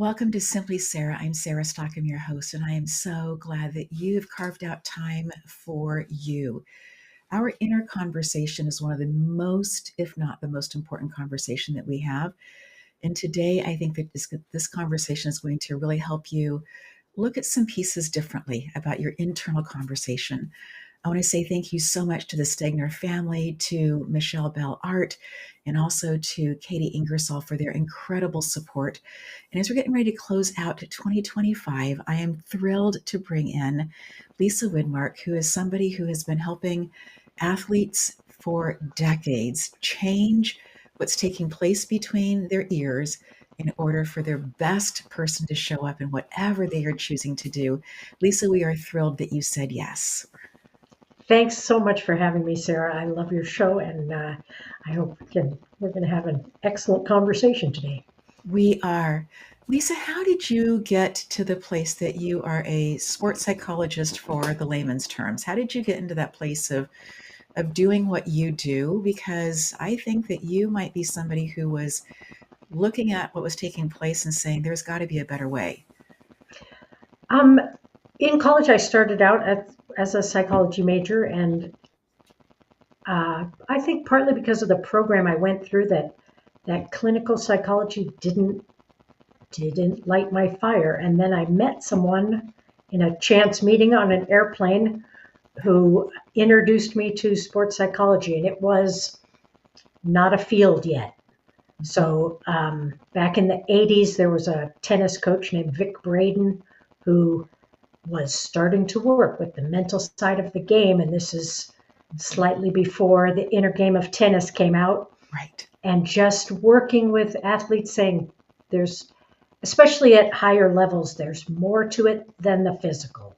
Welcome to Simply Sarah. I'm Sarah Stock. I'm your host, and I am so glad that you've carved out time for you. Our inner conversation is one of the most, if not the most important conversation that we have. And today, I think that this conversation is going to really help you look at some pieces differently about your internal conversation. I want to say thank you so much to the Stegner family, to Michelle Bell Art, and also to Katie Ingersoll for their incredible support. And as we're getting ready to close out 2025, I am thrilled to bring in Lisa Widmark, who is somebody who has been helping athletes for decades change what's taking place between their ears in order for their best person to show up in whatever they are choosing to do. Lisa, we are thrilled that you said yes. Thanks so much for having me, Sarah. I love your show, and I hope we're going to have an excellent conversation today. We are. Lisa, how did you get to the place that you are a sports psychologist for the layman's terms? How did you get into that place of doing what you do? Because I think that you might be somebody who was looking at what was taking place and saying, there's got to be a better way. In college, I started out as a psychology major, and I think partly because of the program I went through, that clinical psychology didn't light my fire. And then I met someone in a chance meeting on an airplane who introduced me to sports psychology, and it was not a field yet. So back in the 80s, there was a tennis coach named Vic Braden who was starting to work with the mental side of the game. And this is slightly before the inner game of tennis came out. Right. And just working with athletes, saying there's, especially at higher levels, there's more to it than the physical.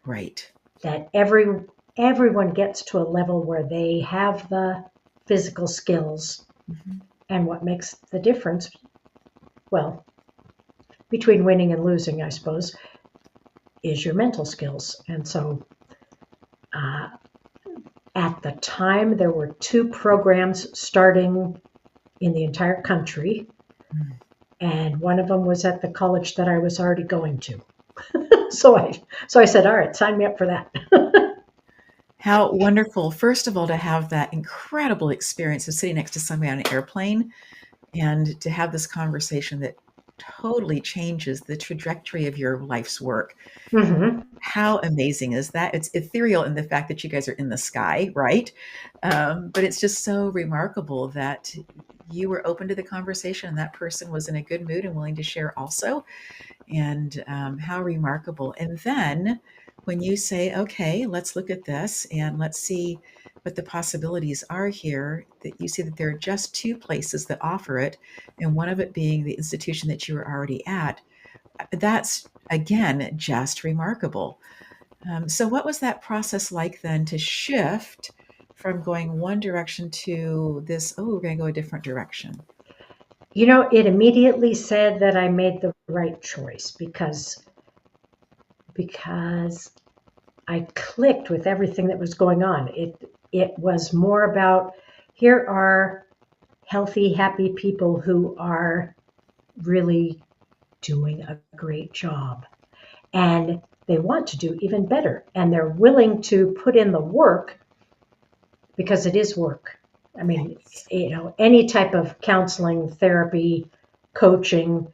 Right. That everyone gets to a level where they have the physical skills. Mm-hmm. And what makes the difference, well, between winning and losing, I suppose, is your mental skills. And so at the time, there were 2 programs starting in the entire country. Mm. And one of them was at the college that I was already going to. So I said, all right, sign me up for that. How wonderful, first of all, to have that incredible experience of sitting next to somebody on an airplane and to have this conversation that totally changes the trajectory of your life's work. Mm-hmm. How amazing is that? It's ethereal in the fact that you guys are in the sky, right? But it's just so remarkable that you were open to the conversation and that person was in a good mood and willing to share also. And how remarkable. And then when you say, okay, let's look at this and let's see what the possibilities are here, that you see that there are just 2 places that offer it, and one of it being the institution that you were already at. That's, again, just remarkable. So what was that process like then to shift from going one direction to this, we're going to go a different direction? You know, it immediately said that I made the right choice because I clicked with everything that was going on. It was more about, here are healthy, happy people who are really doing a great job. And they want to do even better. And they're willing to put in the work because it is work. I mean, you know, any type of counseling, therapy, coaching,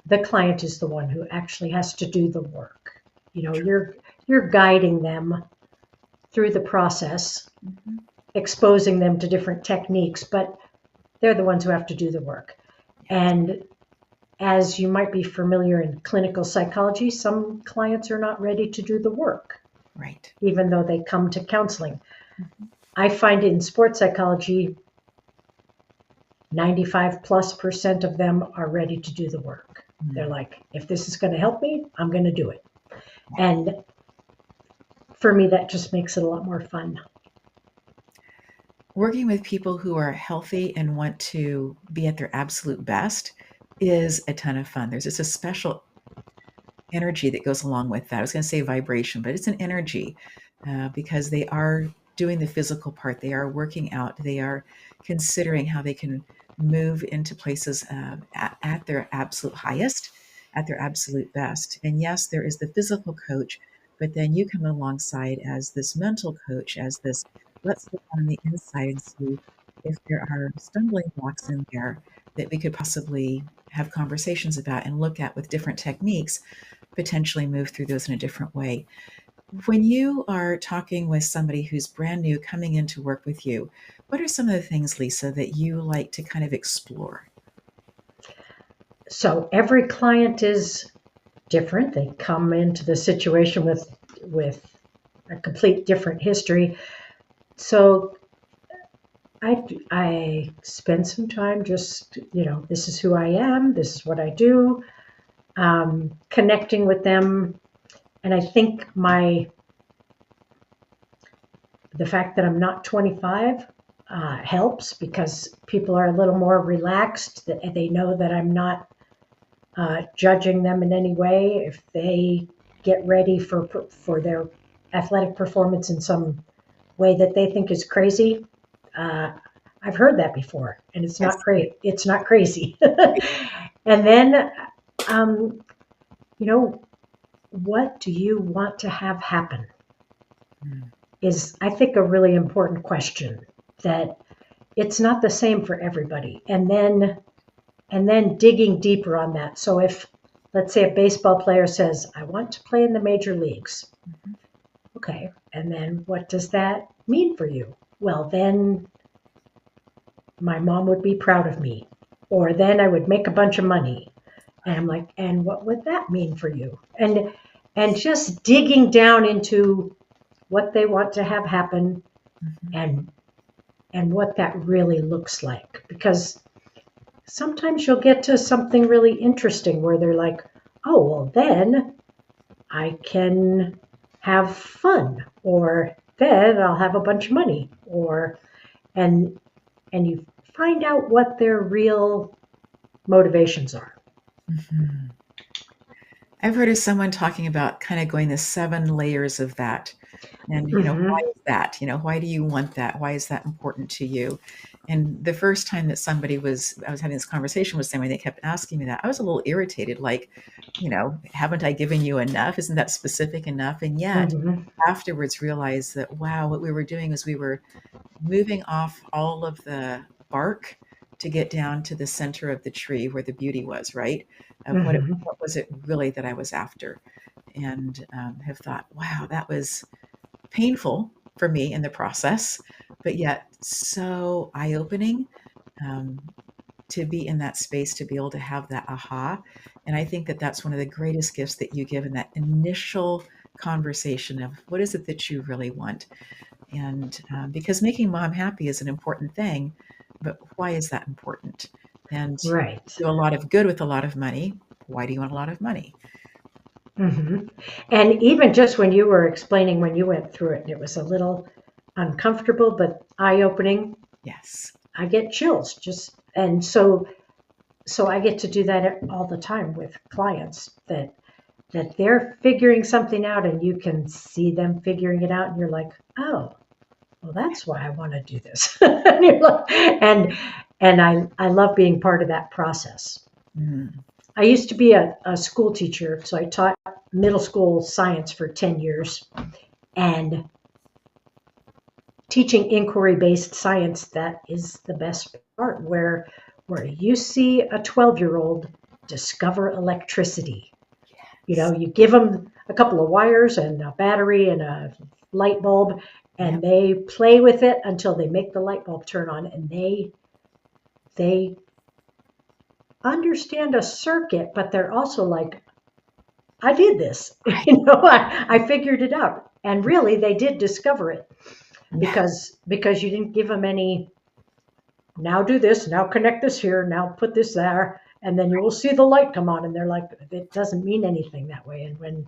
the client is the one who actually has to do the work. You know, you're guiding them through the process, mm-hmm. exposing them to different techniques, but they're the ones who have to do the work. And as you might be familiar in clinical psychology, some clients are not ready to do the work, right? Even though they come to counseling. Mm-hmm. I find in sports psychology, 95+% of them are ready to do the work. Mm-hmm. They're like, if this is going to help me, I'm going to do it. Yeah. And for me, that just makes it a lot more fun. Working with people who are healthy and want to be at their absolute best is a ton of fun. There's just a special energy that goes along with that. I was going to say vibration, but it's an energy because they are doing the physical part. They are working out. They are considering how they can move into places at their absolute highest. at their absolute best. And yes, there is the physical coach, but then you come alongside as this mental coach, as this, let's look on the inside and see if there are stumbling blocks in there that we could possibly have conversations about and look at with different techniques, potentially move through those in a different way. When you are talking with somebody who's brand new coming in to work with you, what are some of the things, Lisa, that you like to kind of explore? So every client is different. They come into the situation with a complete different history. So I spend some time just, this is who I am, this is what I do, connecting with them. And I think the fact that I'm not 25 helps, because people are a little more relaxed. That they know that I'm not judging them in any way if they get ready for their athletic performance in some way that they think is crazy. I've heard that before, and it's Yes. not great. It's not crazy. And then, um, what do you want to have happen? Mm. Is, I think, a really important question, that it's not the same for everybody. And then digging deeper on that. So if, let's say, a baseball player says, I want to play in the major leagues. Mhm. Okay. And then what does that mean for you? Well, then my mom would be proud of me, or then I would make a bunch of money. And I'm like, and what would that mean for you? And just digging down into what they want to have happen, Mhm. and what that really looks like. Because sometimes you'll get to something really interesting where they're like, oh, well, then I can have fun, or then I'll have a bunch of money, and and you find out what their real motivations are. Mhm. I've heard of someone talking about kind of going the 7 layers of that. And, why Mm-hmm. is that? Why do you want that? Why is that important to you? And the first time that I was having this conversation with somebody, they kept asking me that. I was a little irritated, like, haven't I given you enough? Isn't that specific enough? And yet Mm-hmm. afterwards realized that, wow, what we were doing is we were moving off all of the bark to get down to the center of the tree where the beauty was, right? Of Mm-hmm. what was it really that I was after? And have thought, wow, that was painful for me in the process, but yet so eye opening, um, to be in that space, to be able to have that aha. And I think that that's one of the greatest gifts that you give in that initial conversation of what is it that you really want. And because making mom happy is an important thing, but why is that important? And Right. do a lot of good with a lot of money. Why do you want a lot of money? Mm-hmm. And even just when you were explaining when you went through it, and it was a little uncomfortable but eye-opening, Yes. I get chills. And so I get to do that all the time with clients, that they're figuring something out, and you can see them figuring it out, and you're like, oh, well, that's why I want to do this. And you're like, and I love being part of that process. Mm. I used to be a school teacher, so I taught middle school science for 10 years. And teaching inquiry-based science, that is the best part, where you see a 12-year-old discover electricity. Yes. You give them a couple of wires and a battery and a light bulb, and Yep. they play with it until they make the light bulb turn on, and they understand a circuit, but they're also like, I did this. Right. I figured it out. And really, they did discover it, Yeah. because you didn't give them any, now do this, now connect this here, now put this there, and then you will see the light come on. And they're like, it doesn't mean anything that way. And when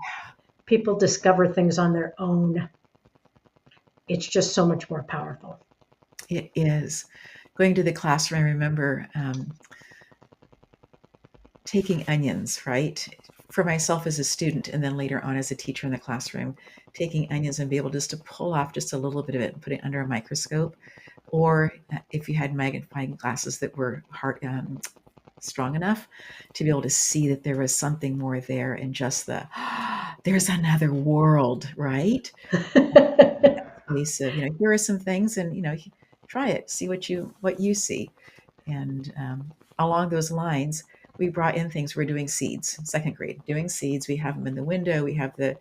people discover things on their own, it's just so much more powerful. It is. Going to the classroom, I remember taking onions, right? For myself as a student, and then later on as a teacher in the classroom, taking onions and be able just to pull off just a little bit of it and put it under a microscope. Or if you had magnifying glasses that were hard, strong enough to be able to see that there was something more there, and just the there's another world, right? Case of, here are some things, and try it, see what you see. And along those lines, we brought in things. We're doing seeds, second grade, doing seeds. We have them in the window. We have the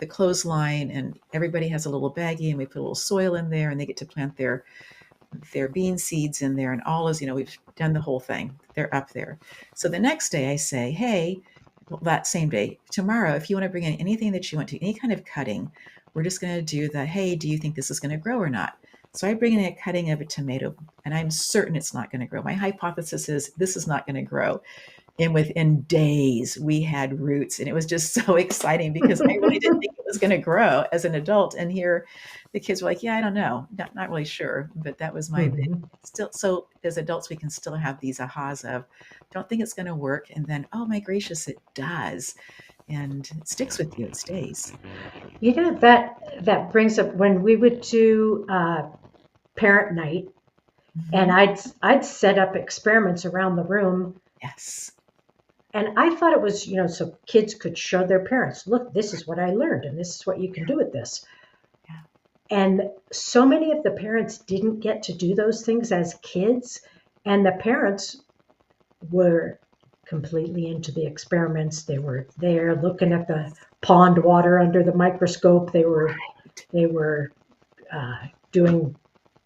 clothesline, and everybody has a little baggie, and we put a little soil in there, and they get to plant their bean seeds in there, and all is, we've done the whole thing. They're up there. So the next day I say, hey, well, that same day, tomorrow, if you want to bring in anything that you want to, any kind of cutting, we're just going to do the, hey, do you think this is going to grow or not? So I bring in a cutting of a tomato, and I'm certain it's not going to grow. My hypothesis is this is not going to grow. And within days, we had roots, and it was just so exciting because I really didn't think it was going to grow as an adult. And here, the kids were like, "Yeah, I don't know, not really sure." But that was my still. So as adults, we can still have these ahas of, "Don't think it's going to work," and then, "Oh my gracious, it does," and it sticks with you. It stays. That brings up when we would do parent night, and I'd set up experiments around the room. Yes. And I thought it was, so kids could show their parents, look, this is what I learned, and this is what you can do with this. Yeah. And so many of the parents didn't get to do those things as kids, and the parents were completely into the experiments. They were there looking at the pond water under the microscope. They were doing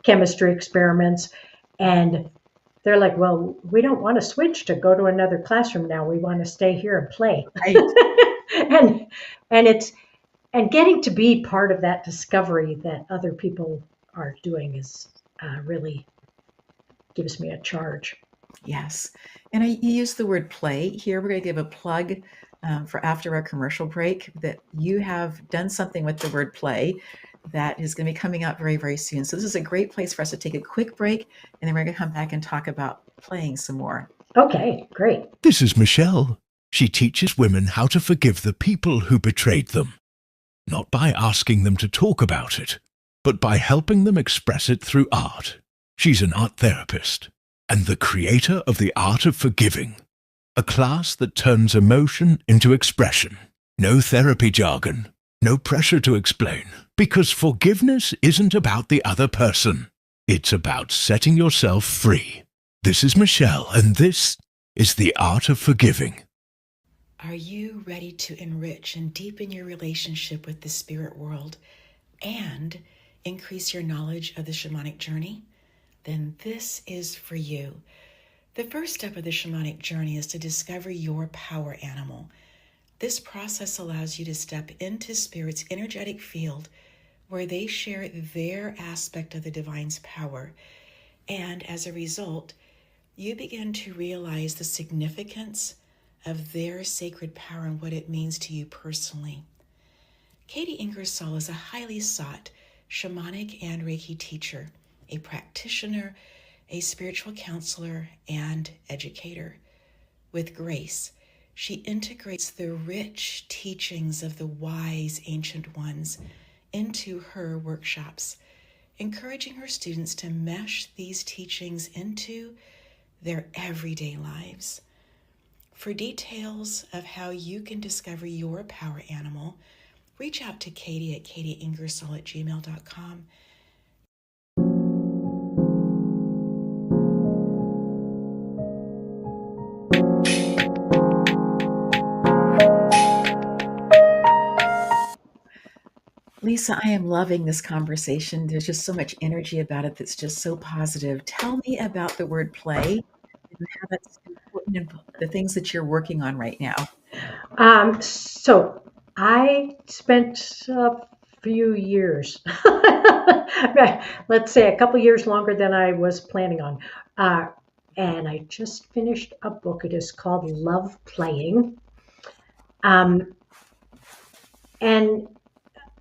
chemistry experiments, and they're like, well, we don't want to switch to go to another classroom now. We want to stay here and play. Right. and getting to be part of that discovery that other people are doing is really gives me a charge. Yes. And you use the word play here. We're going to give a plug for after our commercial break that you have done something with the word play that is going to be coming out very, very soon. So this is a great place for us to take a quick break, and then we're going to come back and talk about playing some more. Okay, great. This is Michelle. She teaches women how to forgive the people who betrayed them, not by asking them to talk about it, but by helping them express it through art. She's an art therapist and the creator of The Art of Forgiving, a class that turns emotion into expression. No therapy jargon, no pressure to explain, because forgiveness isn't about the other person. It's about setting yourself free. This is Michelle, and this is The Art of Forgiving. Are you ready to enrich and deepen your relationship with the spirit world and increase your knowledge of the shamanic journey? Then this is for you. The first step of the shamanic journey is to discover your power animal. This process allows you to step into spirit's energetic field where they share their aspect of the divine's power. And as a result, you begin to realize the significance of their sacred power and what it means to you personally. Katie Ingersoll is a highly sought shamanic and Reiki teacher, a practitioner, a spiritual counselor, and educator. With grace, she integrates the rich teachings of the wise ancient ones into her workshops, encouraging her students to mesh these teachings into their everyday lives. For details of how you can discover your power animal, reach out to Katie at katieingersoll@gmail.com. Lisa, I am loving this conversation. There's just so much energy about it that's just so positive. Tell me about the word play and how that's important in the things that you're working on right now. So I spent a few years, let's say a couple years longer than I was planning on. And I just finished a book. It is called Love Playing. And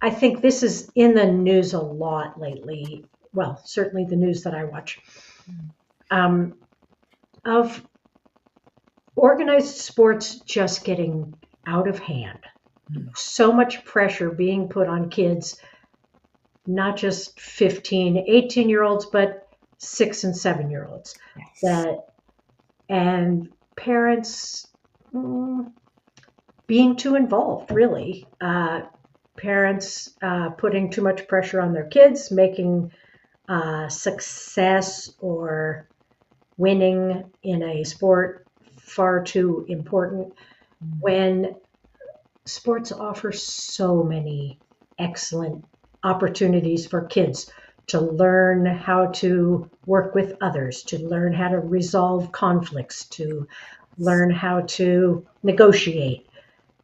I think this is in the news a lot lately. Well, certainly the news that I watch. Of organized sports just getting out of hand. So much pressure being put on kids, not just 15, 18-year-olds, but 6 and 7-year-olds, Yes. that and parents being too involved, really. Parents putting too much pressure on their kids, making success or winning in a sport far too important, when sports offer so many excellent opportunities for kids to learn how to work with others, to learn how to resolve conflicts, to learn how to negotiate,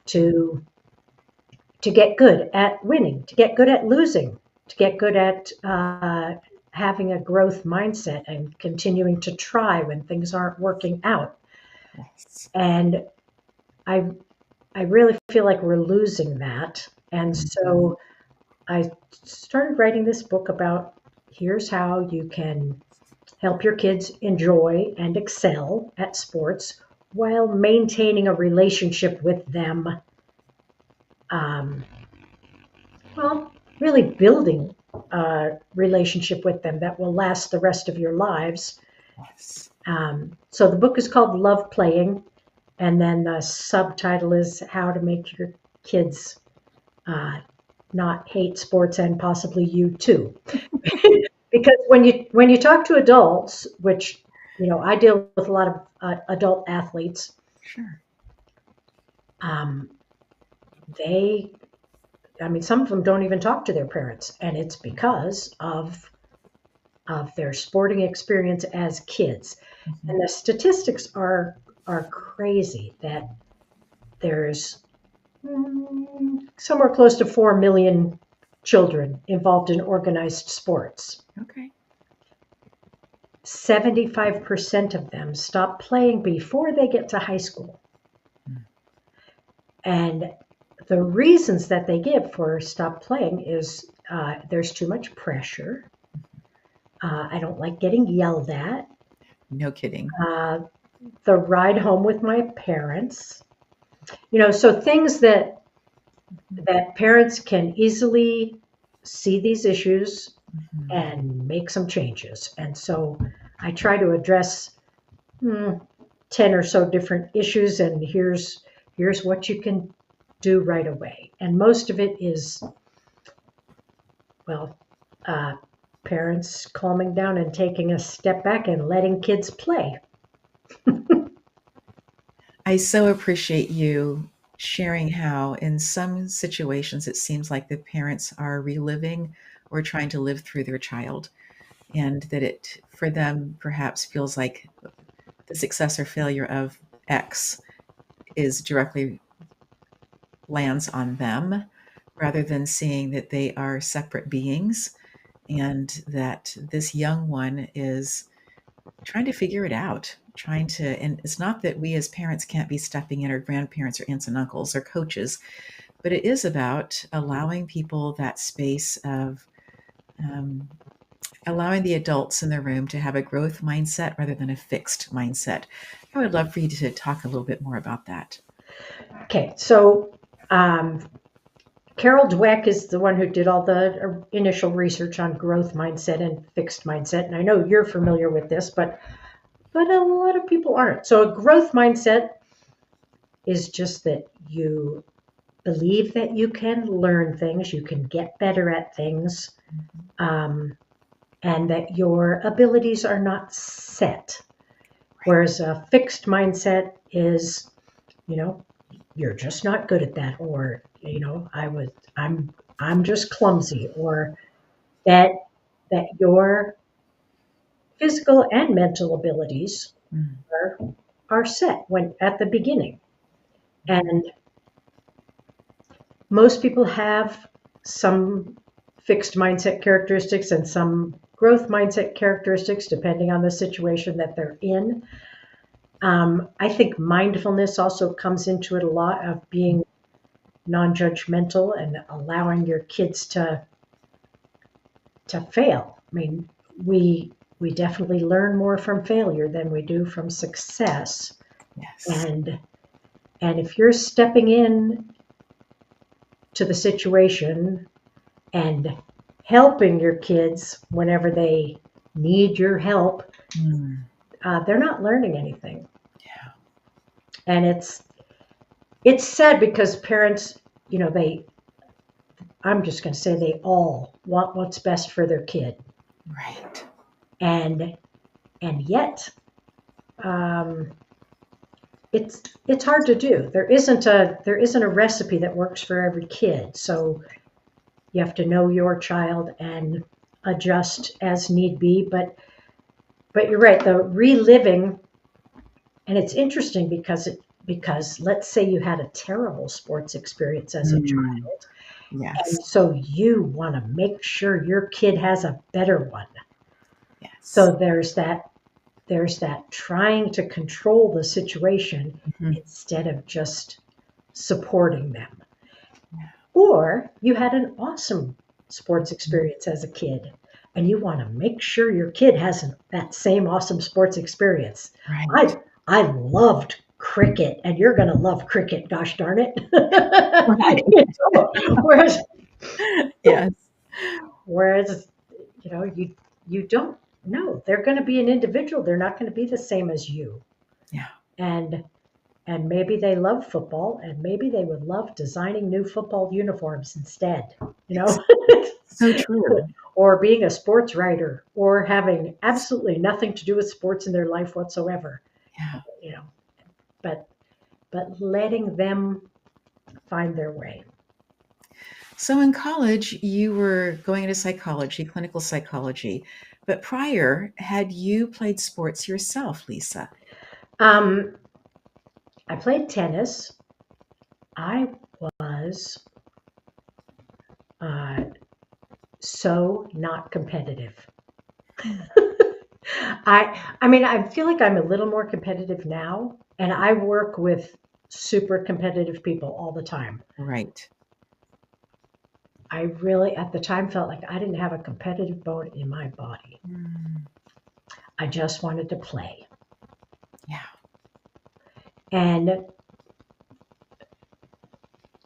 to get good at winning, to get good at losing, to get good at having a growth mindset and continuing to try when things aren't working out. Yes. And I really feel like we're losing that. And so I started writing this book about here's how you can help your kids enjoy and excel at sports while maintaining a relationship with them. Well, really building a relationship with them that will last the rest of your lives. Yes. So the book is called Love Playing, and then the subtitle is How to Make Your Kids Not Hate Sports and Possibly You Too. Because when you talk to adults, which I deal with a lot of adult athletes, Sure. Some of them don't even talk to their parents, and it's because of their sporting experience as kids. And the statistics are crazy that there's somewhere close to 4 million children involved in organized sports. Okay. 75% of them stop playing before they get to high school. And the reasons that they give for stop playing is there's too much pressure. I don't like getting yelled at. No kidding. The ride home with my parents. So things that parents can easily see these issues and make some changes. And so I try to address 10 or so different issues, and here's what you can do right away. And most of it is, parents calming down and taking a step back and letting kids play. I so appreciate you sharing how in some situations it seems like the parents are reliving or trying to live through their child, and that it for them perhaps feels like the success or failure of X is directly lands on them, rather than seeing that they are separate beings and that this young one is trying to figure it out, and it's not that we as parents can't be stepping in, or grandparents or aunts and uncles or coaches, but it is about allowing people that space of allowing the adults in the room to have a growth mindset rather than a fixed mindset. I would love for you to talk a little bit more about that. Okay, so Carol Dweck is the one who did all the initial research on growth mindset and fixed mindset. And I know you're familiar with this, but a lot of people aren't. So a growth mindset is just that you believe that you can learn things, you can get better at things, and that your abilities are not set. Whereas a fixed mindset is, you're just not good at that, or I'm just clumsy, or that your physical and mental abilities are set when at the beginning. And most people have some fixed mindset characteristics and some growth mindset characteristics depending on the situation that they're in. I think mindfulness also comes into it a lot, of being non-judgmental and allowing your kids to fail. I mean, we definitely learn more from failure than we do from success. Yes. And if you're stepping in to the situation and helping your kids whenever they need your help, they're not learning anything. And it's sad because parents, I'm just going to say they all want what's best for their kid. Right. And yet, um, it's hard to do. There isn't a recipe that works for every kid. So you have to know your child and adjust as need be. But you're right. The reliving, and it's interesting because let's say you had a terrible sports experience as a child, Yes. and so you want to make sure your kid has a better one. Yes. So there's that trying to control the situation instead of just supporting them. Yeah. Or you had an awesome sports experience as a kid and you want to make sure your kid has that same awesome sports experience. Right. I loved cricket and you're going to love cricket, gosh darn it. Right. Whereas Yes. you don't know. They're going to be an individual. They're not going to be the same as you. Yeah. And maybe they love football and maybe they would love designing new football uniforms instead, So true. or being a sports writer or having absolutely nothing to do with sports in their life whatsoever. Yeah. But letting them find their way. So in college, you were going into psychology, clinical psychology. But prior, had you played sports yourself, Lisa? I played tennis. I was so not competitive. I feel like I'm a little more competitive now, and I work with super competitive people all the time. Right. I really, at the time, felt like I didn't have a competitive bone in my body. I just wanted to play. Yeah. And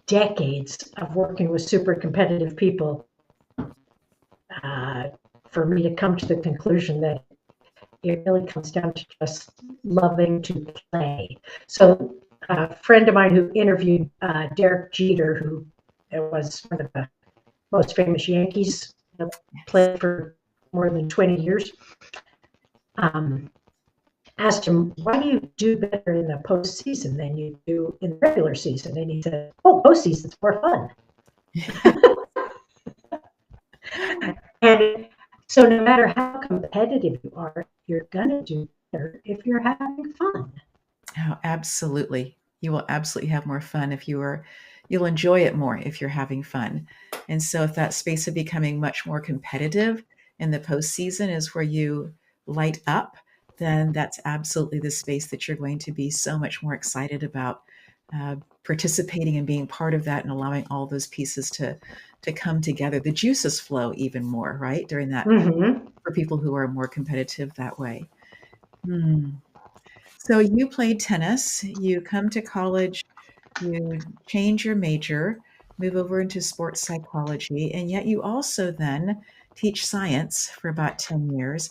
decades of working with super competitive people for me to come to the conclusion that it really comes down to just loving to play. So a friend of mine who interviewed Derek Jeter, who was one of the most famous Yankees, played for more than 20 years, asked him, why do you do better in the postseason than you do in the regular season? And he said, oh, postseason's more fun. And so no matter how competitive you are, you're going to do better if you're having fun. Oh, absolutely. You will absolutely have more fun you'll enjoy it more if you're having fun. And so if that space of becoming much more competitive in the postseason is where you light up, then that's absolutely the space that you're going to be so much more excited about participating and being part of that and allowing all those pieces to come together. The juices flow even more, right? During that, for people who are more competitive that way. So you played tennis, you come to college, you change your major, move over into sports psychology, and yet you also then teach science for about 10 years.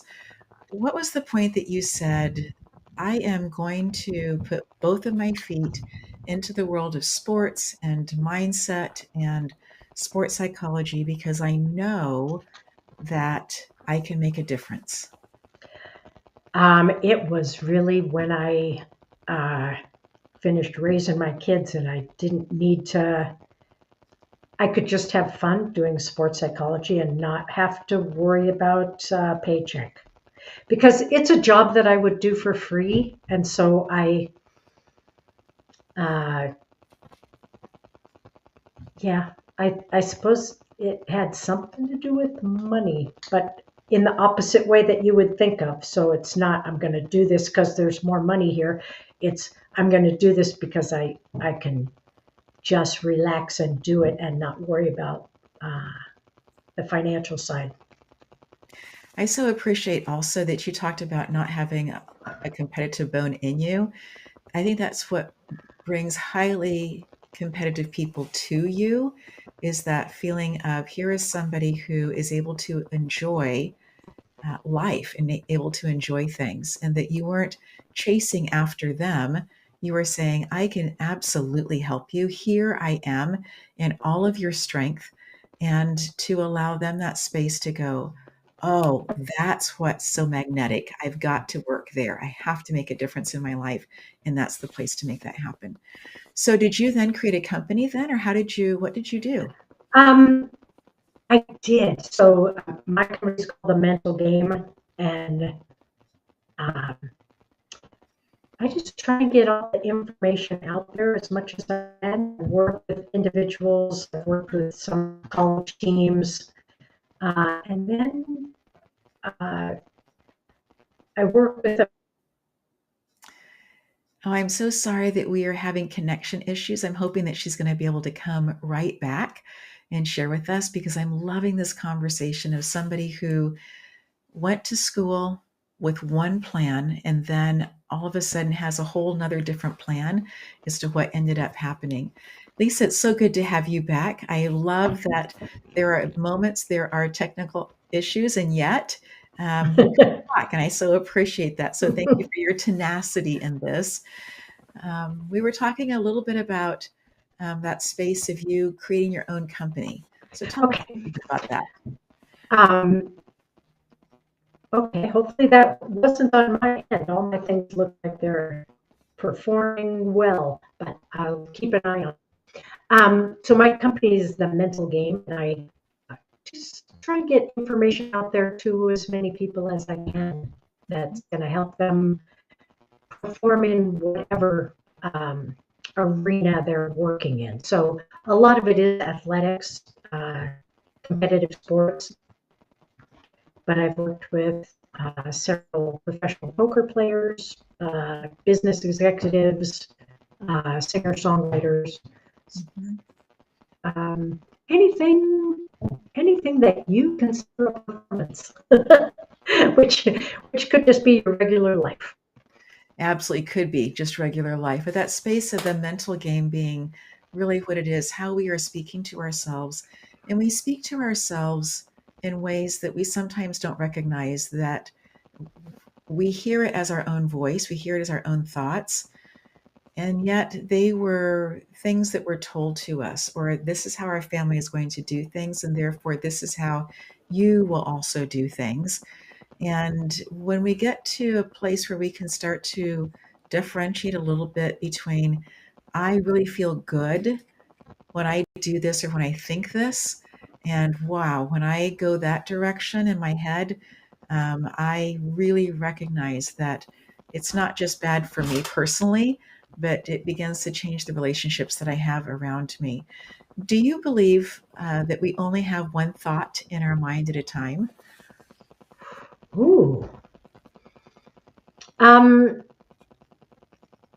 What was the point that you said, I am going to put both of my feet into the world of sports and mindset and sports psychology because I know that I can make a difference? It was really when I finished raising my kids and I didn't need to, I could just have fun doing sports psychology and not have to worry about paycheck. Because it's a job that I would do for free. And so I suppose it had something to do with money, but in the opposite way that you would think of. So it's not, I'm going to do this because there's more money here. It's, I'm going to do this because I can just relax and do it and not worry about the financial side. I so appreciate also that you talked about not having a competitive bone in you. I think that's what brings highly competitive people to you, is that feeling of here is somebody who is able to enjoy life and able to enjoy things, and that you weren't chasing after them. you were saying, I can absolutely help you. Here I am in all of your strength. And to allow them that space to go, oh, that's what's so magnetic. I've got to work there. I have to make a difference in my life. And that's the place to make that happen. So did you then create a company then, or what did you do? I did. So my company is called The Mental Game, and um, I just try and get all the information out there as much as I can. I work with individuals, I've worked with some college teams, and then uh, I work with. Oh, I'm so sorry that we are having connection issues. I'm hoping that she's going to be able to come right back and share with us, because I'm loving this conversation of somebody who went to school with one plan and then all of a sudden has a whole nother different plan as to what ended up happening. Lisa, it's so good to have you back. I love that there are moments, there are technical issues, and yet you come back, and I so appreciate that. So thank you for your tenacity in this. We were talking a little bit about that space of you creating your own company. So tell us Okay. about that. Okay, hopefully that wasn't on my end. All my things look like they're performing well, but I'll keep an eye on it. So my company is The Mental Game, and I just try and get information out there to as many people as I can that's going to help them perform in whatever arena they're working in. So a lot of it is athletics, competitive sports, but I've worked with several professional poker players, business executives, singer-songwriters, anything that you consider a performance, which could just be your regular life. Absolutely could be just regular life, but that space of the mental game being really what it is, how we are speaking to ourselves. And we speak to ourselves in ways that we sometimes don't recognize, that we hear it as our own voice, we hear it as our own thoughts, and yet they were things that were told to us, or this is how our family is going to do things, and therefore this is how you will also do things. And when we get to a place where we can start to differentiate a little bit between, I really feel good when I do this or when I think this, and wow, when I go that direction in my head, I really recognize that it's not just bad for me personally, but it begins to change the relationships that I have around me. Do you believe that we only have one thought in our mind at a time? Ooh. I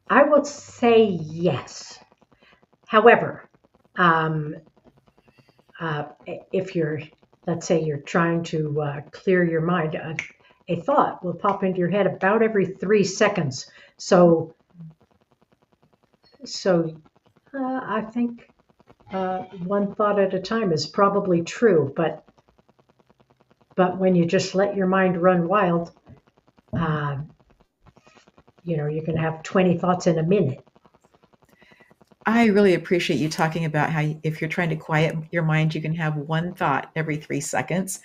would say yes. However, um, if you're, let's say you're trying to clear your mind, a thought will pop into your head about every 3 seconds. So I think one thought at a time is probably true, but when you just let your mind run wild, uh, you can have 20 thoughts in a minute. I really appreciate you talking about how if you're trying to quiet your mind, you can have one thought every 3 seconds.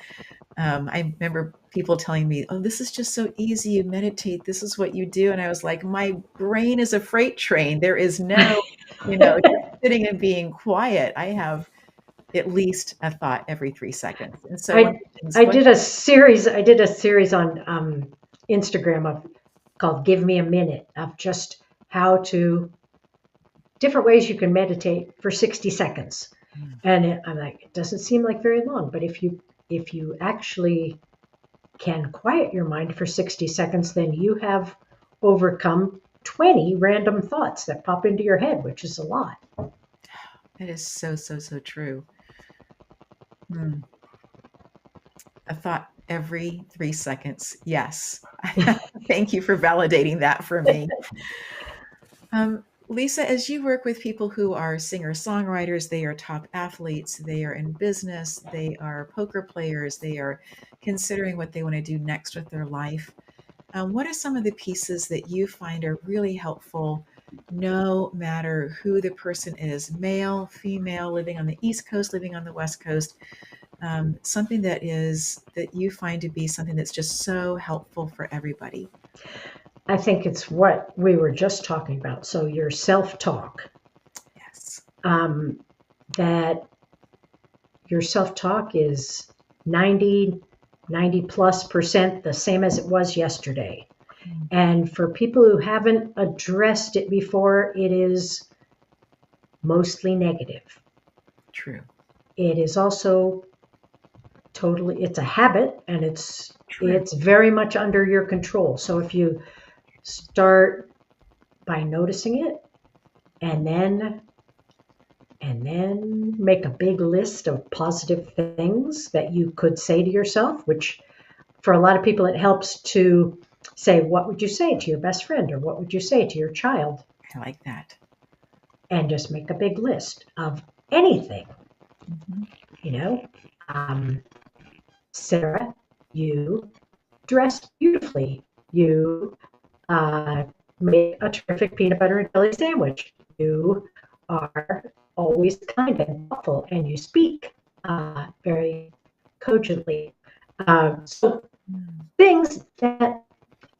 I remember people telling me, oh, this is just so easy. You meditate. This is what you do. And I was like, my brain is a freight train. There is no, just sitting and being quiet. I have at least a thought every 3 seconds. And so one of the things, I did a series on Instagram called Give Me a Minute, of just how to different ways you can meditate for 60 seconds. And I'm like, it doesn't seem like very long, but if you actually can quiet your mind for 60 seconds, then you have overcome 20 random thoughts that pop into your head, which is a lot. That is so, so, so true. A thought every 3 seconds. Yes. Thank you for validating that for me. Lisa, as you work with people who are singer-songwriters, they are top athletes, they are in business, they are poker players, they are considering what they want to do next with their life. What are some of the pieces that you find are really helpful no matter who the person is, male, female, living on the East Coast, living on the West Coast, something that you find to be something that's just so helpful for everybody. I think it's what we were just talking about. So your self-talk, Yes. that your self-talk is 90 plus percent the same as it was yesterday. And for people who haven't addressed it before, it is mostly negative. True. It is also it's a habit, and it's True. very much under your control. So if you start by noticing it and then make a big list of positive things that you could say to yourself, which for a lot of people, it helps to say, what would you say to your best friend, or what would you say to your child? I like that. And just make a big list of anything. Mm-hmm. You know, Sarah, you dress beautifully. You make a terrific peanut butter and jelly sandwich. You are always kind and thoughtful, and you speak very cogently. So things that,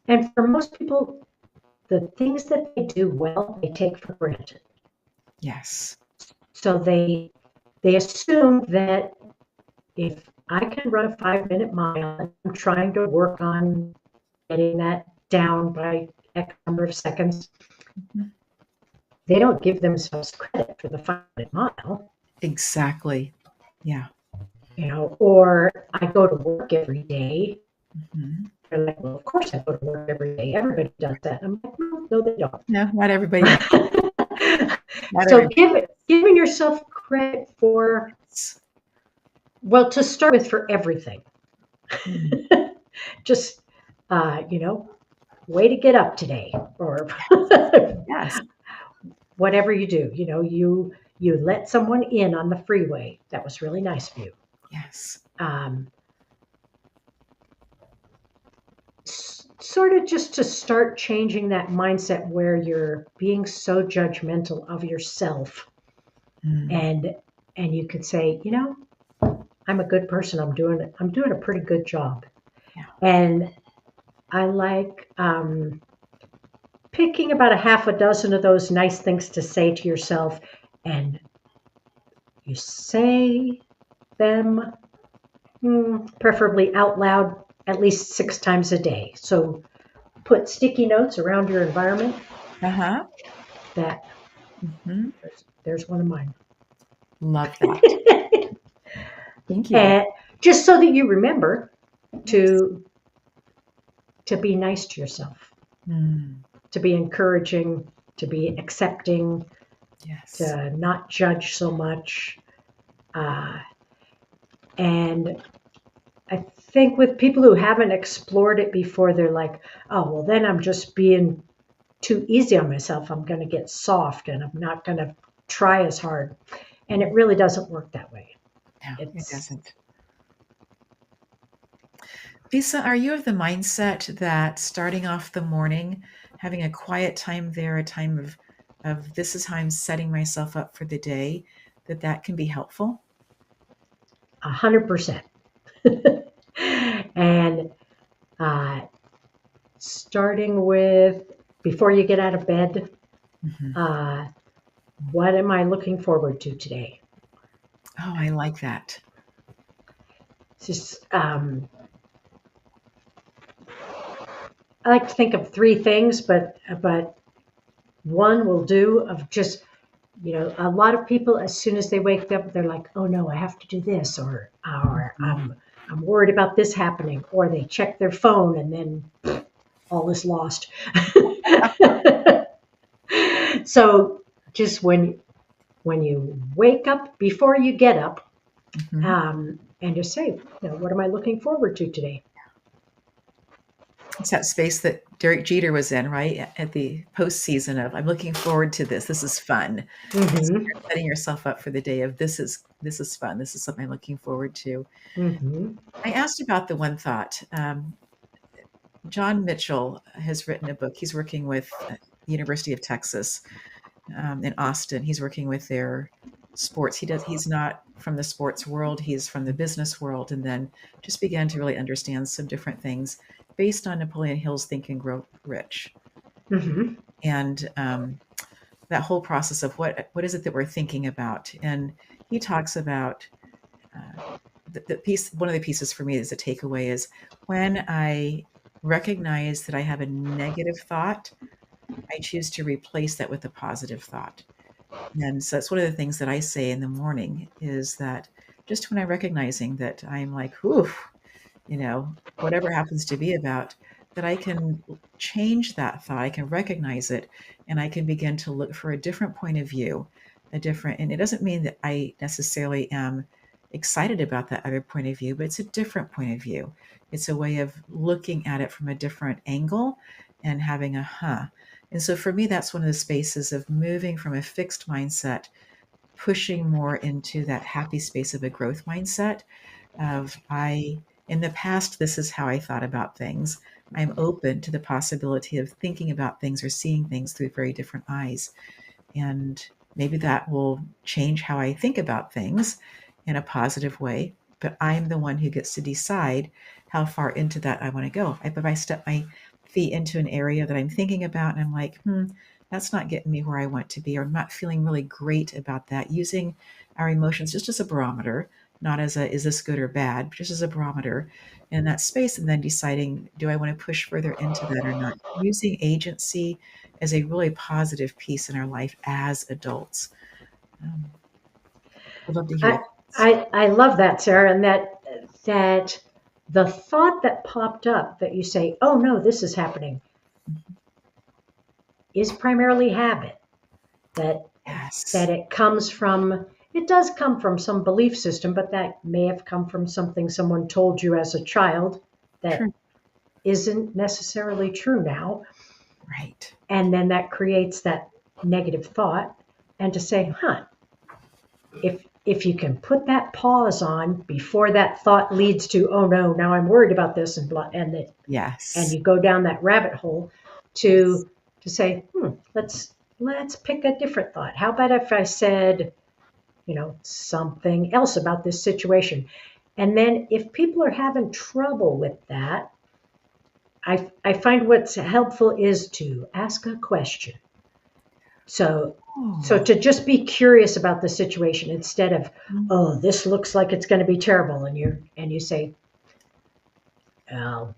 and for most people, the things that they do well, they take for granted. Yes. So they assume that if I can run a 5-minute mile, and I'm trying to work on getting that down by X number of seconds, Mm-hmm. they don't give themselves credit for the 5-minute mile. Exactly. Yeah. You know, or I go to work every day. Mm-hmm. They're like, well, of course I go to work every day. Everybody does that. I'm like, no, they don't. No, not everybody does. So giving yourself credit for, well, to start with, for everything. Just, way to get up today, or Yes. whatever you do. You know, you let someone in on the freeway. That was really nice of you. Yes. Sort of just to start changing that mindset where you're being so judgmental of yourself, and you could say, you know, I'm a good person. I'm doing a pretty good job. Yeah. And I like picking about a half a dozen of those nice things to say to yourself, and you say them preferably out loud at least 6 times a day. So put sticky notes around your environment. Uh-huh. That there's one of mine. Love that. Thank you. And just so that you remember to be nice to yourself, to be encouraging, to be accepting, to not judge so much. And I think with people who haven't explored it before, they're like, oh, well, then I'm just being too easy on myself. I'm going to get soft, and I'm not going to try as hard. And it really doesn't work that way. No, it doesn't. Lisa, are you of the mindset that starting off the morning, having a quiet time there, a time of this is how I'm setting myself up for the day, that can be helpful? 100%. And starting with, before you get out of bed, what am I looking forward to today? Oh, I like that. Just, I like to think of 3 things, but one will do, of just, you know, a lot of people, as soon as they wake up, they're like, oh no, I have to do this, or I'm worried about this happening, or they check their phone and then all is lost. So just when you wake up, before you get up, and just say, you know, what am I looking forward to today? It's that space that Derek Jeter was in, right? At the postseason of, I'm looking forward to this. This is fun. So you're setting yourself up for the day of, this is fun. This is something I'm looking forward to. I asked about the one thought. John Mitchell has written a book. He's working with University of Texas in Austin. He's working with their sports. He's not from the sports world. He's from the business world, and then just began to really understand some different things based on Napoleon Hill's Think and Grow Rich. Mm-hmm. And that whole process of what is it that we're thinking about. And he talks about the piece, one of the pieces for me is a takeaway is when I recognize that I have a negative thought, I choose to replace that with a positive thought. And so that's one of the things that I say in the morning is that just when I'm recognizing that I'm like, whew, whatever happens to be about, that I can change that thought, I can recognize it, and I can begin to look for a different point of view, and it doesn't mean that I necessarily am excited about that other point of view, but it's a different point of view. It's a way of looking at it from a different angle and having a And so for me, that's one of the spaces of moving from a fixed mindset, pushing more into that happy space of a growth mindset in the past, this is how I thought about things. I'm open to the possibility of thinking about things or seeing things through very different eyes. And maybe that will change how I think about things in a positive way. But I'm the one who gets to decide how far into that I want to go. If I step my feet into an area that I'm thinking about and I'm like, that's not getting me where I want to be, or I'm not feeling really great about that, using our emotions just as a barometer, not as a, is this good or bad, but just as a barometer in that space, and then deciding, do I want to push further into that or not? Using agency as a really positive piece in our life as adults. I'd love to hear your thoughts. I love that, Sarah, and that the thought that popped up that you say, oh no, this is happening, is primarily habit. That Yes. it does come from some belief system, but that may have come from something someone told you as a child that True. isn't necessarily true now. Right. And then that creates that negative thought. And to say, if you can put that pause on before that thought leads to, oh no, now I'm worried about this and Yes. you go down that rabbit hole to say, let's pick a different thought. How about if I said, something else about this situation? And then if people are having trouble with that, I find what's helpful is to ask a question. So to just be curious about the situation instead of, oh, this looks like it's going to be terrible, and you say, I'm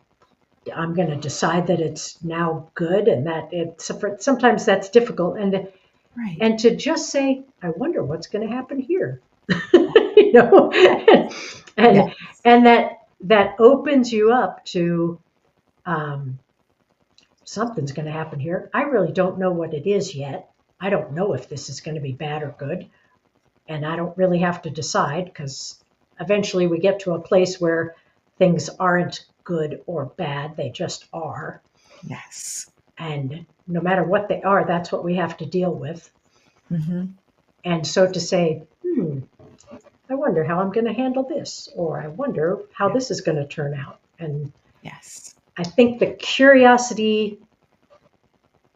going to decide that it's now good, and that sometimes that's difficult, Right. and to just say, I wonder what's going to happen here, and Yes. and that opens you up to something's going to happen here. I really don't know what it is yet. I don't know if this is going to be bad or good. And I don't really have to decide, because eventually we get to a place where things aren't good or bad. They just are. Yes. And no matter what they are, that's what we have to deal with. Mm-hmm. And so to say, I wonder how I'm going to handle this, or I wonder how this is going to turn out. And Yes. I think the curiosity,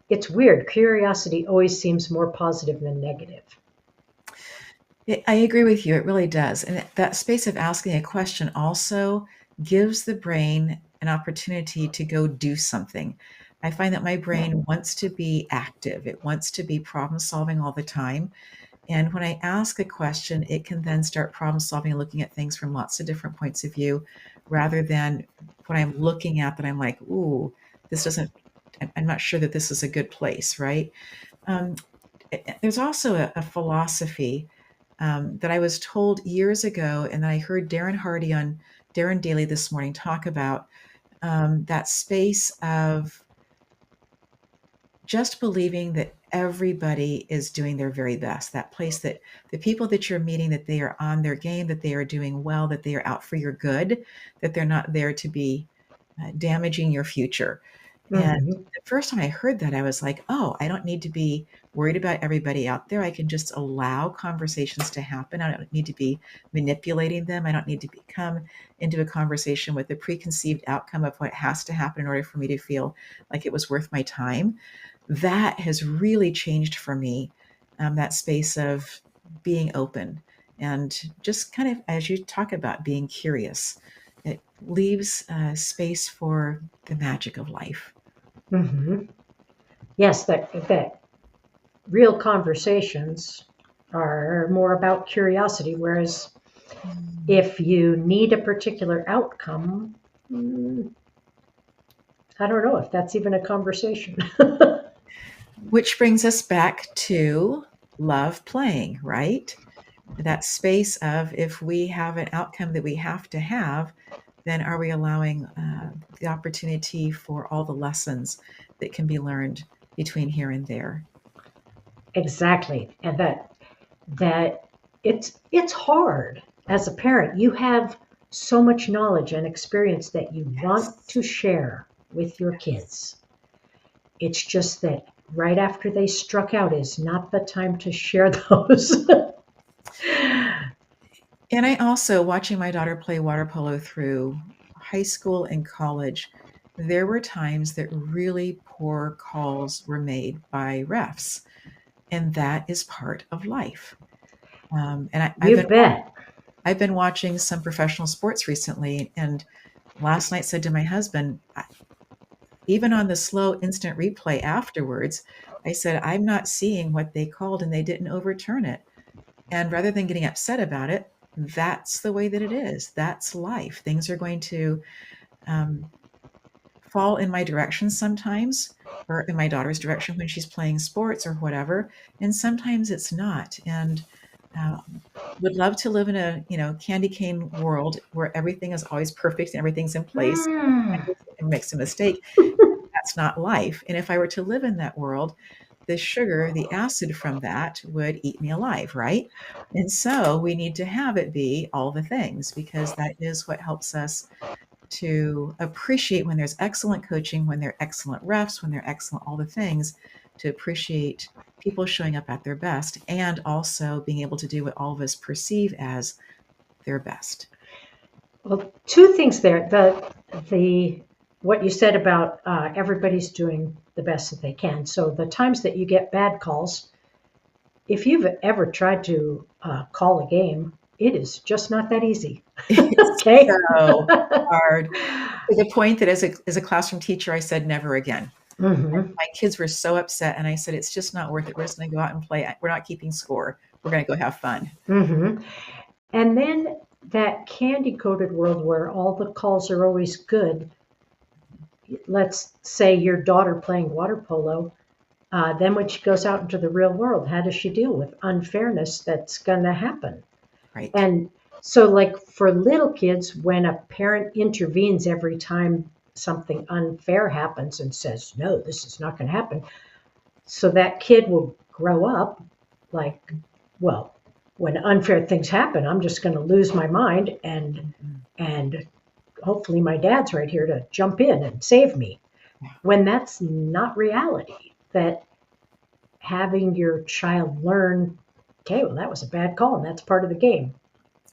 it's weird. Curiosity always seems more positive than negative. I agree with you. It really does. And that space of asking a question also gives the brain an opportunity to go do something. I find that my brain wants to be active. It wants to be problem solving all the time. And when I ask a question, it can then start problem solving and looking at things from lots of different points of view, rather than when I'm looking at that, I'm like, ooh, I'm not sure that this is a good place, right? There's also a philosophy that I was told years ago, and I heard Darren Hardy on Darren Daily this morning talk about that space of just believing that everybody is doing their very best. That place that the people that you're meeting, that they are on their game, that they are doing well, that they are out for your good, that they're not there to be damaging your future. And Mm-hmm. the first time I heard that, I was like, oh, I don't need to be worried about everybody out there. I can just allow conversations to happen. I don't need to be manipulating them. I don't need to come into a conversation with a preconceived outcome of what has to happen in order for me to feel like it was worth my time. that has really changed for me, that space of being open and just kind of, as you talk about, being curious. It leaves space for the magic of life. Hmm. Yes, that real conversations are more about curiosity, whereas if you need a particular outcome, I don't know if that's even a conversation. Which brings us back to love playing, right? That space of, if we have an outcome that we have to have, then are we allowing the opportunity for all the lessons that can be learned between here and there? Exactly. And that it's hard as a parent. You have so much knowledge and experience that you want Yes. to share with your kids. It's just that right after they struck out is not the time to share those. And I also, watching my daughter play water polo through high school and college, there were times that really poor calls were made by refs, and that is part of life. And You bet. I've been watching some professional sports recently, and last night said to my husband, even on the slow instant replay afterwards, I said, I'm not seeing what they called and they didn't overturn it. And rather than getting upset about it, that's the way that it is. That's life. Things are going to um, fall in my direction sometimes, or in my daughter's direction when she's playing sports or whatever. And sometimes it's not. And uh, would love to live in a, candy cane world where everything is always perfect and everything's in place. Mm. And makes a mistake. That's not life. And if I were to live in that world, the sugar, the acid from that would eat me alive, right? And so we need to have it be all the things, because that is what helps us to appreciate when there's excellent coaching, when they're excellent refs, when they're excellent, all the things, to appreciate people showing up at their best and also being able to do what all of us perceive as their best. Well, two things there. The what you said about everybody's doing the best that they can. So the times that you get bad calls, if you've ever tried to call a game, it is just not that easy. It's Okay. so hard, to the point that as a classroom teacher, I said, never again. Hmm. My kids were so upset, and I said, it's just not worth it. We're just going to go out and play. We're not keeping score. We're going to go have fun. Hmm. And then that candy coated world where all the calls are always good. Let's say your daughter playing water polo. Then when she goes out into the real world, how does she deal with unfairness that's going to happen? Right. And so, like for little kids, when a parent intervenes every time something unfair happens and says, no, this is not going to happen, so that kid will grow up like, well, when unfair things happen, I'm just going to lose my mind, and hopefully my dad's right here to jump in and save me. When that's not reality, that having your child learn, okay, well, that was a bad call and that's part of the game.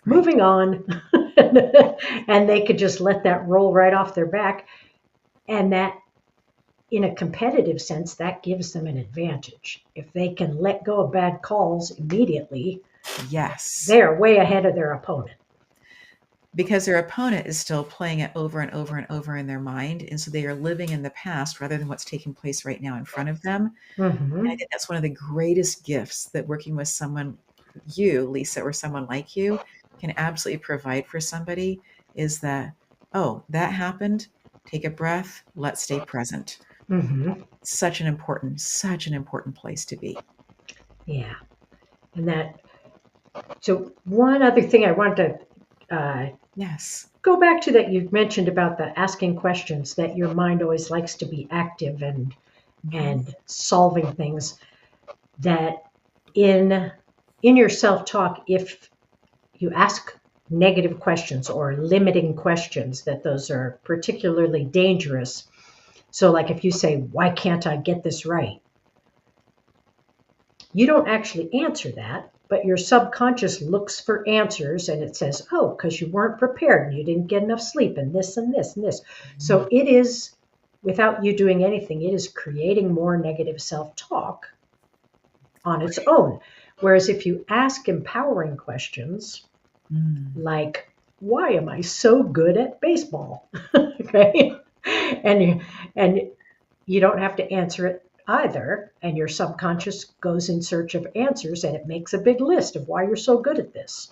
Right. Moving on. And they could just let that roll right off their back. And that, in a competitive sense, that gives them an advantage. If they can let go of bad calls immediately, Yes. they're way ahead of their opponent. Because their opponent is still playing it over and over and over in their mind. And so they are living in the past rather than what's taking place right now in front of them. Mm-hmm. And I think that's one of the greatest gifts that working with someone, you, Lisa, or someone like you, can absolutely provide for somebody, is that, oh, that happened. Take a breath. Let's stay present. Mm-hmm. Such an important place to be. Yeah. And that, so one other thing I wanted to Yes. go back to that you mentioned about the asking questions, that your mind always likes to be active and solving things, that in your self-talk, if you ask negative questions or limiting questions, that those are particularly dangerous. So like if you say, why can't I get this right? You don't actually answer that, but your subconscious looks for answers and it says, oh, because you weren't prepared and you didn't get enough sleep and this and this and this. So it is without you doing anything, it is creating more negative self-talk on its own. Whereas if you ask empowering questions, like, why am I so good at baseball? Okay. And you don't have to answer it either. And your subconscious goes in search of answers and it makes a big list of why you're so good at this.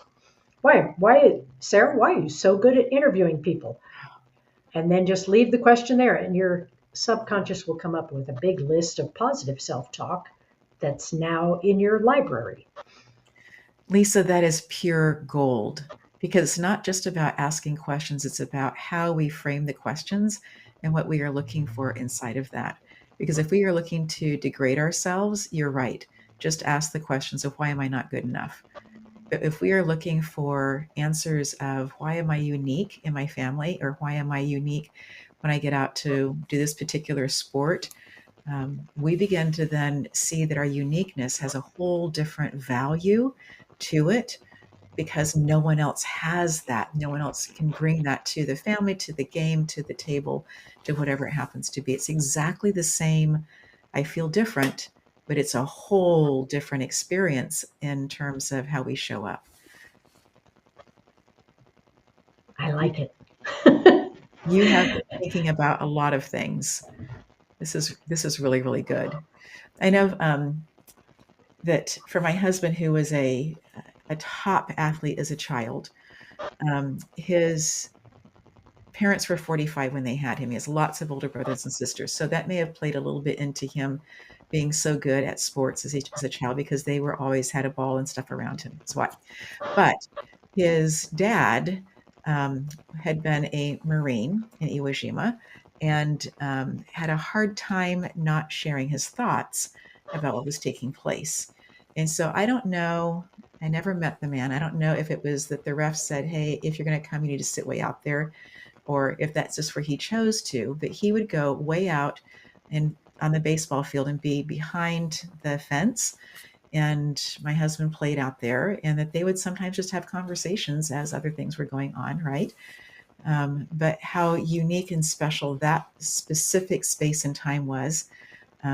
Sarah, why are you so good at interviewing people? And then just leave the question there, and your subconscious will come up with a big list of positive self-talk that's now in your library. Lisa, that is pure gold, because it's not just about asking questions, it's about how we frame the questions and what we are looking for inside of that. Because if we are looking to degrade ourselves, you're right. Just ask the questions of why am I not good enough? But if we are looking for answers of why am I unique in my family, or why am I unique when I get out to do this particular sport, we begin to then see that our uniqueness has a whole different value to it, because no one else has that. No one else can bring that to the family, to the game, to the table, to whatever it happens to be. It's exactly the same. I feel different, but it's a whole different experience in terms of how we show up. I like it. You have been thinking about a lot of things. This is really, really good. I know that for my husband, who was a top athlete as a child, his parents were 45 when they had him. He has lots of older brothers and sisters. So that may have played a little bit into him being so good at sports as a child, because they were always had a ball and stuff around him. That's why. But his dad had been a Marine in Iwo Jima, and had a hard time not sharing his thoughts about what was taking place. And so I don't know, I never met the man. I don't know if it was that the ref said, hey, if you're going to come, you need to sit way out there, or if that's just where he chose to. But he would go way out and on the baseball field and be behind the fence. And my husband played out there, and that they would sometimes just have conversations as other things were going on, right? But how unique and special that specific space and time was,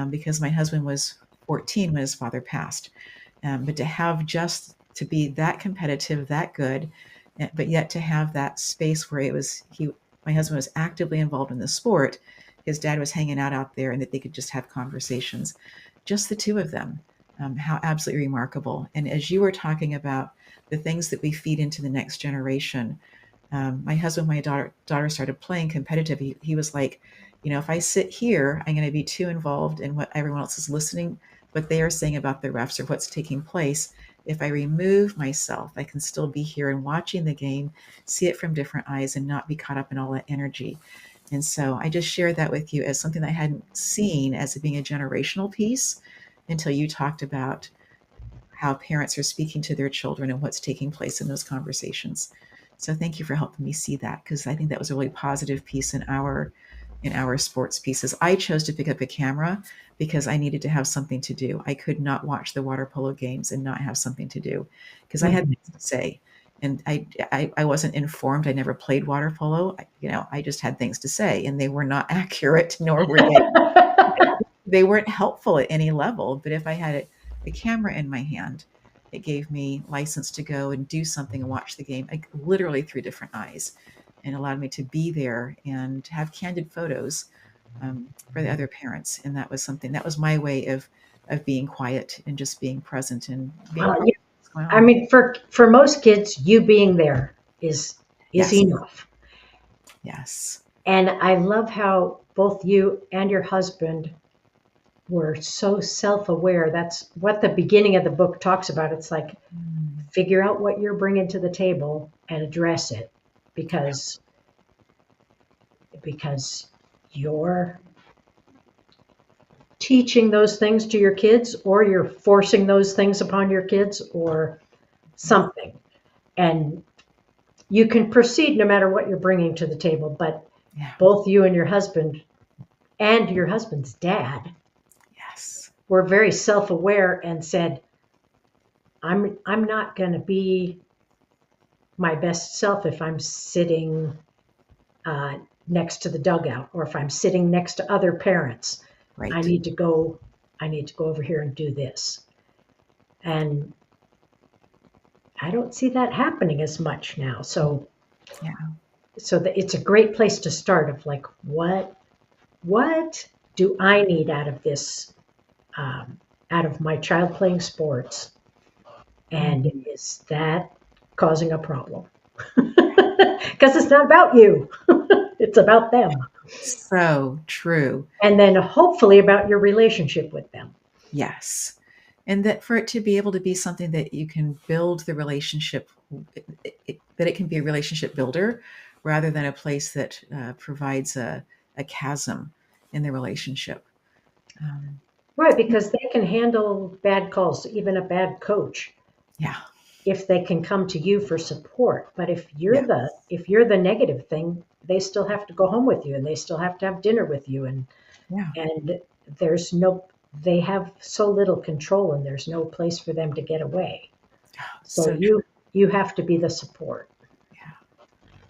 because my husband was 14 when his father passed. But to have just to be that competitive, that good, but yet to have that space where my husband was actively involved in the sport, his dad was hanging out there, and that they could just have conversations, just the two of them. How absolutely remarkable. And as you were talking about the things that we feed into the next generation, my husband, my daughter started playing competitive. He was like, if I sit here, I'm going to be too involved in what everyone else is listening, what they are saying about the refs or what's taking place. If I remove myself, I can still be here and watching the game, see it from different eyes, and not be caught up in all that energy. And so I just shared that with you as something that I hadn't seen as it being a generational piece until you talked about how parents are speaking to their children and what's taking place in those conversations. So thank you for helping me see that, because I think that was a really positive piece in our sports pieces. I chose to pick up a camera because I needed to have something to do. I could not watch the water polo games and not have something to do, because I had things to say. And I wasn't informed. I never played water polo. I just had things to say, and they were not accurate, nor were they weren't helpful at any level. But if I had a camera in my hand, it gave me license to go and do something and watch the game, like literally through different eyes, and allowed me to be there and have candid photos for the other parents. And that was something, that was my way of being quiet and just being present and being Well, present. What's going on. I mean, for most kids, you being there is Yes. enough. Yes. And I love how both you and your husband were so self-aware. That's what the beginning of the book talks about. It's like, figure out what you're bringing to the table and address it, because you're teaching those things to your kids, or you're forcing those things upon your kids, or something. And you can proceed no matter what you're bringing to the table. But both you and your husband, and your husband's dad, Yes, were very self-aware and said, I'm not going to be my best self if I'm sitting next to the dugout, or if I'm sitting next to other parents, I Right. need to go over here and do this. And I don't see that happening as much now. So Yeah. that it's a great place to start of like, what do I need out of this, out of my child playing sports? And Mhm. is that causing a problem? Because it's not about you. It's about them. So true. And then hopefully about your relationship with them. Yes. And that for it to be able to be something that you can build the relationship, that it can be a relationship builder rather than a place that provides a chasm in the relationship. Um, Right, because they can handle bad calls, even a bad coach, yeah. if they can come to you for support. But if you're Yeah. the negative thing, they still have to go home with you and they still have to have dinner with you, Yeah. and there's no they have so little control and there's no place for them to get away. So So true. you have to be the support. Yeah.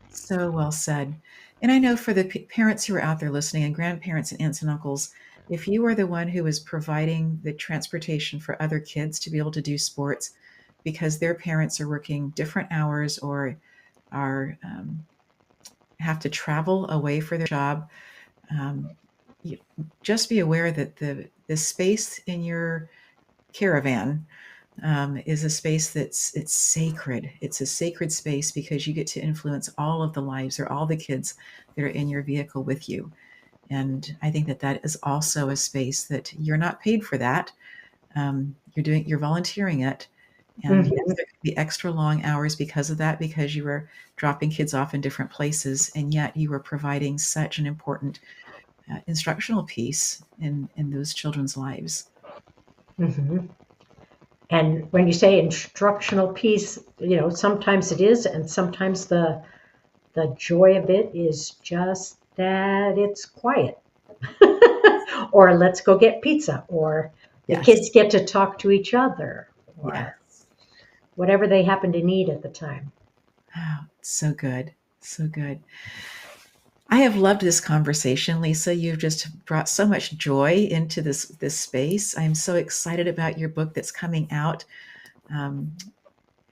So well said. And I know for the parents who are out there listening, and grandparents and aunts and uncles, if you are the one who is providing the transportation for other kids to be able to do sports because their parents are working different hours or are have to travel away for their job, um, you, just be aware that the space in your caravan is a space it's sacred. It's a sacred space because you get to influence all of the lives or all the kids that are in your vehicle with you. And I think that that is also a space that you're not paid for that. You're volunteering it. And yes, Mhm. there could be extra long hours because of that, because you were dropping kids off in different places, and yet you were providing such an important instructional piece in those children's lives. Mhm. And when you say instructional piece, sometimes it is, and sometimes the joy of it is just that it's quiet. Or let's go get pizza, or the kids Yes, get to talk to each other, or yes. whatever they happen to need at the time. Oh, so good. So good. I have loved this conversation, Lisa. You've just brought so much joy into this space. I'm so excited about your book that's coming out. Um,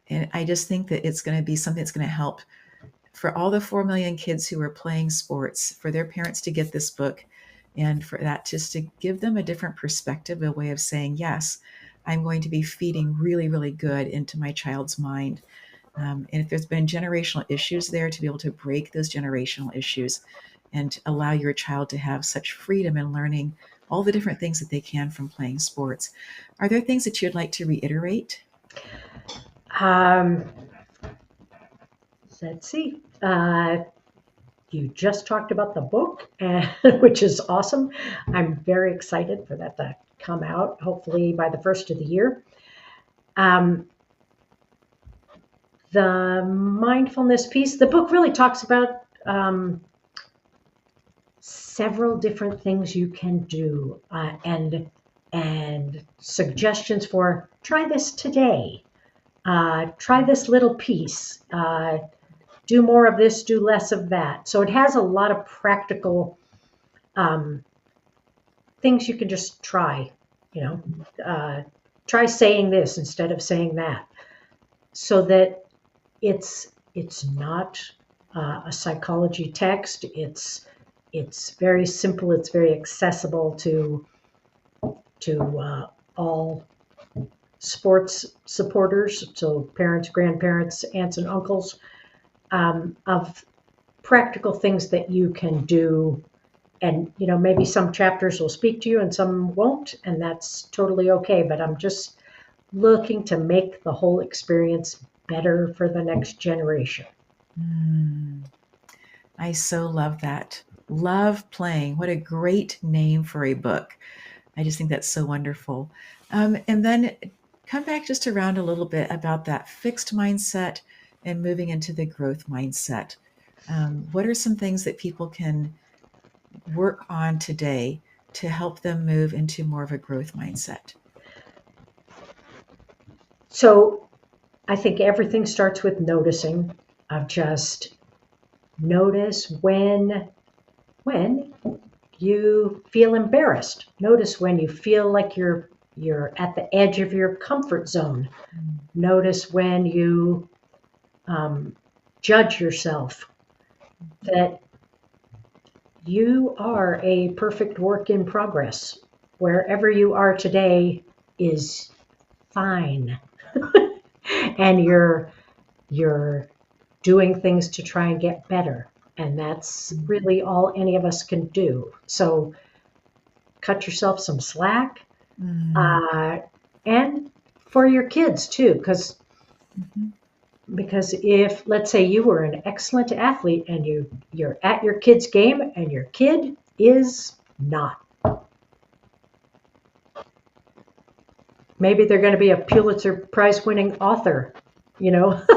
and I just think that it's going to be something that's going to help for all the 4 million kids who are playing sports, for their parents to get this book, and for that just to give them a different perspective, a way of saying, yes, I'm going to be feeding really, really good into my child's mind. And if there's been generational issues there, to be able to break those generational issues and allow your child to have such freedom in learning all the different things that they can from playing sports. Are there things that you'd like to reiterate? Um, let's see. You just talked about the book, and, which is awesome. I'm very excited for that to come out, hopefully by the first of the year. Um, the mindfulness piece, the book really talks about several different things you can do, and suggestions for try this today, try this little piece, do more of this, do less of that. So it has a lot of practical um, things you can just try. You know, try saying this instead of saying that, so that it's not a psychology text. It's very simple. It's very accessible to all sports supporters, so parents, grandparents, aunts, and uncles, of practical things that you can do. And maybe some chapters will speak to you and some won't, and that's totally okay. But I'm just looking to make the whole experience better for the next generation. Mm, I so love that. Love playing. What a great name for a book. I just think that's so wonderful. And then come back just around a little bit about that fixed mindset and moving into the growth mindset. What are some things that people can work on today to help them move into more of a growth mindset? So I think everything starts with noticing, of just notice when when you feel embarrassed. Notice when you feel like you're at the edge of your comfort zone. Notice when you judge yourself, that you are a perfect work in progress. Wherever you are today is fine. And you're doing things to try and get better. And that's really all any of us can do. So cut yourself some slack. And for your kids too, because if, let's say, you were an excellent athlete and you're at your kid's game and your kid is not, maybe they're going to be a Pulitzer Prize winning author, and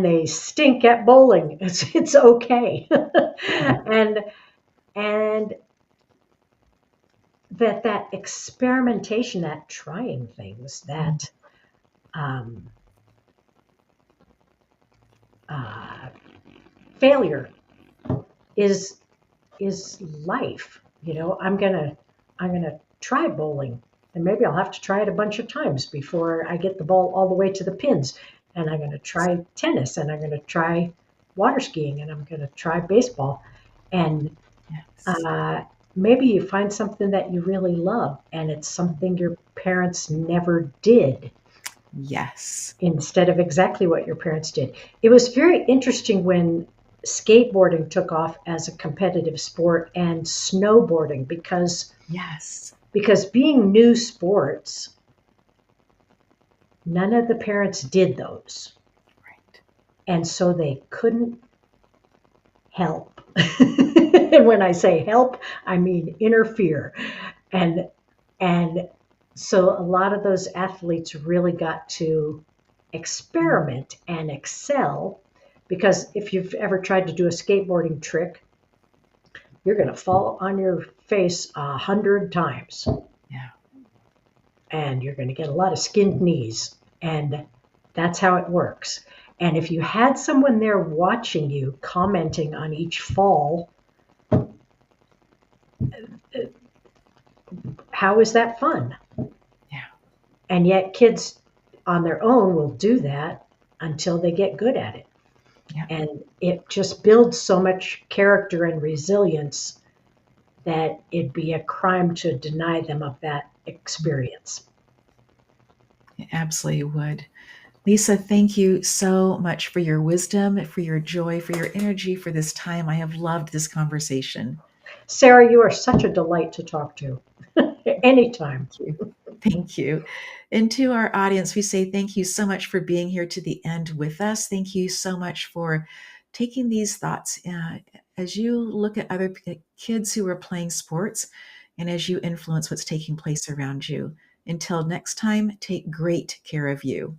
they stink at bowling. It's okay. and that experimentation, that trying things, that failure is life. I'm gonna try bowling, and maybe I'll have to try it a bunch of times before I get the ball all the way to the pins. And I'm gonna try tennis, and I'm gonna try water skiing, and I'm gonna try baseball. And maybe you find something that you really love, and it's something your parents never did. Yes. Instead of exactly what your parents did. It was very interesting when skateboarding took off as a competitive sport, and snowboarding, because being new sports, none of the parents did those. Right. And so they couldn't help. And when I say help, I mean interfere. And so a lot of those athletes really got to experiment and excel, because if you've ever tried to do a skateboarding trick, you're going to fall on your face 100 times. Yeah. And you're going to get a lot of skinned knees. And that's how it works. And if you had someone there watching you, commenting on each fall, how is that fun? Yeah. And yet kids on their own will do that until they get good at it. Yeah. And it just builds so much character and resilience that it'd be a crime to deny them of that experience. It absolutely would. Lisa, thank you so much for your wisdom, for your joy, for your energy, for this time. I have loved this conversation. Sarah, you are such a delight to talk to. Anytime. Thank you. Thank you. And to our audience, we say thank you so much for being here to the end with us. Thank you so much for taking these thoughts as you look at other kids who are playing sports and as you influence what's taking place around you. Until next time, take great care of you.